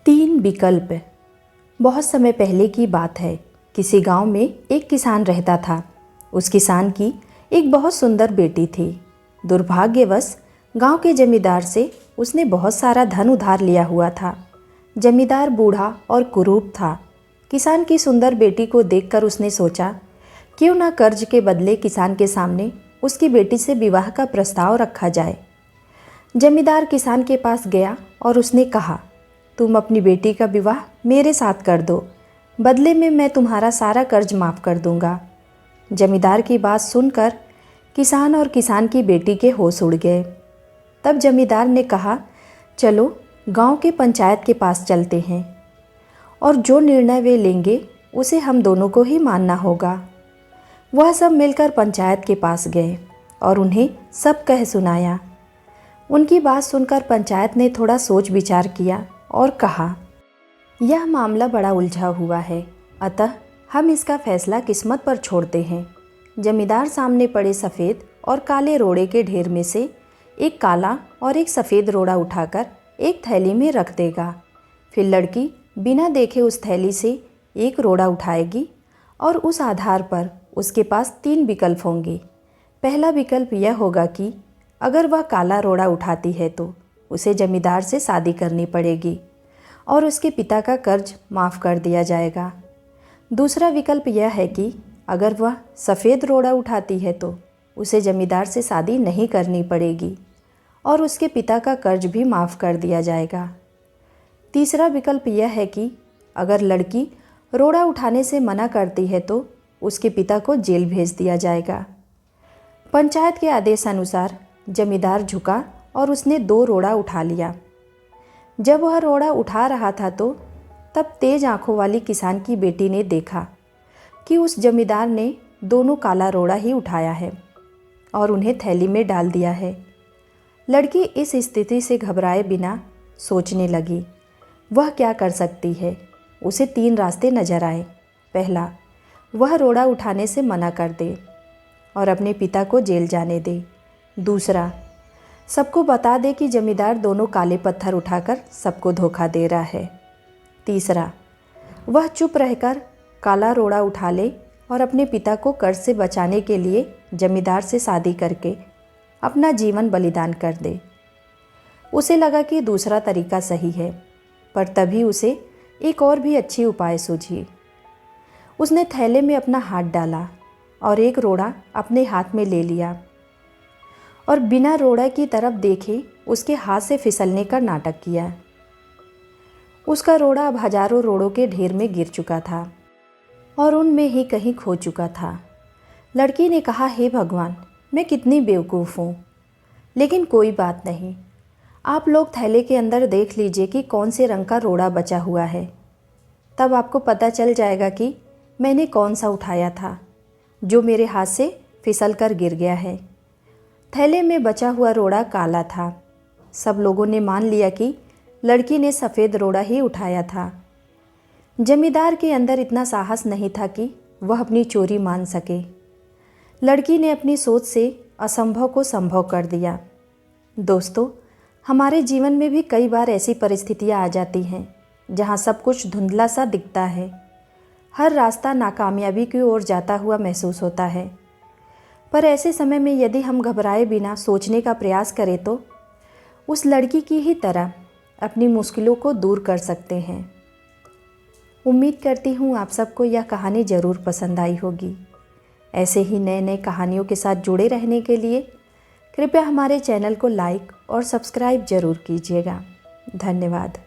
तीन विकल्प। बहुत समय पहले की बात है। किसी गांव में एक किसान रहता था। उस किसान की एक बहुत सुंदर बेटी थी। दुर्भाग्यवश गांव के जमींदार से उसने बहुत सारा धन उधार लिया हुआ था। जमींदार बूढ़ा और कुरूप था। किसान की सुंदर बेटी को देखकर उसने सोचा, क्यों ना कर्ज के बदले किसान के सामने उसकी बेटी से विवाह का प्रस्ताव रखा जाए। जमींदार किसान के पास गया और उसने कहा, तुम अपनी बेटी का विवाह मेरे साथ कर दो, बदले में मैं तुम्हारा सारा कर्ज माफ़ कर दूंगा। जमींदार की बात सुनकर किसान और किसान की बेटी के होश उड़ गए। तब जमींदार ने कहा, चलो गांव के पंचायत के पास चलते हैं और जो निर्णय वे लेंगे उसे हम दोनों को ही मानना होगा। वह सब मिलकर पंचायत के पास गए और उन्हें सब कह सुनाया। उनकी बात सुनकर पंचायत ने थोड़ा सोच विचार किया और कहा, यह मामला बड़ा उलझा हुआ है, अतः हम इसका फैसला किस्मत पर छोड़ते हैं। जमींदार सामने पड़े सफ़ेद और काले रोड़े के ढेर में से एक काला और एक सफ़ेद रोड़ा उठाकर एक थैली में रख देगा। फिर लड़की बिना देखे उस थैली से एक रोड़ा उठाएगी और उस आधार पर उसके पास तीन विकल्प होंगे। पहला विकल्प यह होगा कि अगर वह काला रोड़ा उठाती है तो उसे जमींदार से शादी करनी पड़ेगी और उसके पिता का कर्ज माफ़ कर दिया जाएगा। दूसरा विकल्प यह है कि अगर वह सफ़ेद रोड़ा उठाती है तो उसे जमींदार से शादी नहीं करनी पड़ेगी और उसके पिता का कर्ज भी माफ़ कर दिया जाएगा। तीसरा विकल्प यह है कि अगर लड़की रोड़ा उठाने से मना करती है तो उसके पिता को जेल भेज दिया जाएगा। पंचायत के आदेशानुसार जमींदार झुका और उसने दो रोड़ा उठा लिया। जब वह रोड़ा उठा रहा था तो तब तेज आंखों वाली किसान की बेटी ने देखा कि उस जमींदार ने दोनों काला रोड़ा ही उठाया है और उन्हें थैली में डाल दिया है। लड़की इस स्थिति से घबराए बिना सोचने लगी, वह क्या कर सकती है। उसे तीन रास्ते नजर आए। पहला, वह रोड़ा उठाने से मना कर दे और अपने पिता को जेल जाने दे। दूसरा, सबको बता दे कि जमींदार दोनों काले पत्थर उठाकर सबको धोखा दे रहा है। तीसरा, वह चुप रहकर काला रोड़ा उठा ले और अपने पिता को कर्ज से बचाने के लिए जमींदार से शादी करके अपना जीवन बलिदान कर दे। उसे लगा कि दूसरा तरीका सही है, पर तभी उसे एक और भी अच्छी उपाय सूझी। उसने थैले में अपना हाथ डाला और एक रोड़ा अपने हाथ में ले लिया और बिना रोड़ा की तरफ देखे उसके हाथ से फिसलने का नाटक किया। उसका रोड़ा अब हजारों रोड़ों के ढेर में गिर चुका था और उनमें ही कहीं खो चुका था। लड़की ने कहा, हे भगवान, मैं कितनी बेवकूफ़ हूँ। लेकिन कोई बात नहीं, आप लोग थैले के अंदर देख लीजिए कि कौन से रंग का रोड़ा बचा हुआ है। तब आपको पता चल जाएगा कि मैंने कौन सा उठाया था जो मेरे हाथ से फिसल कर गिर गया है। थैले में बचा हुआ रोड़ा काला था। सब लोगों ने मान लिया कि लड़की ने सफ़ेद रोड़ा ही उठाया था। जमींदार के अंदर इतना साहस नहीं था कि वह अपनी चोरी मान सके। लड़की ने अपनी सोच से असंभव को संभव कर दिया। दोस्तों, हमारे जीवन में भी कई बार ऐसी परिस्थितियां आ जाती हैं जहां सब कुछ धुंधला सा दिखता है। हर रास्ता नाकामयाबी की ओर जाता हुआ महसूस होता है। पर ऐसे समय में यदि हम घबराए बिना सोचने का प्रयास करें तो उस लड़की की ही तरह अपनी मुश्किलों को दूर कर सकते हैं। उम्मीद करती हूँ आप सबको यह कहानी ज़रूर पसंद आई होगी। ऐसे ही नए नए कहानियों के साथ जुड़े रहने के लिए कृपया हमारे चैनल को लाइक और सब्सक्राइब ज़रूर कीजिएगा। धन्यवाद।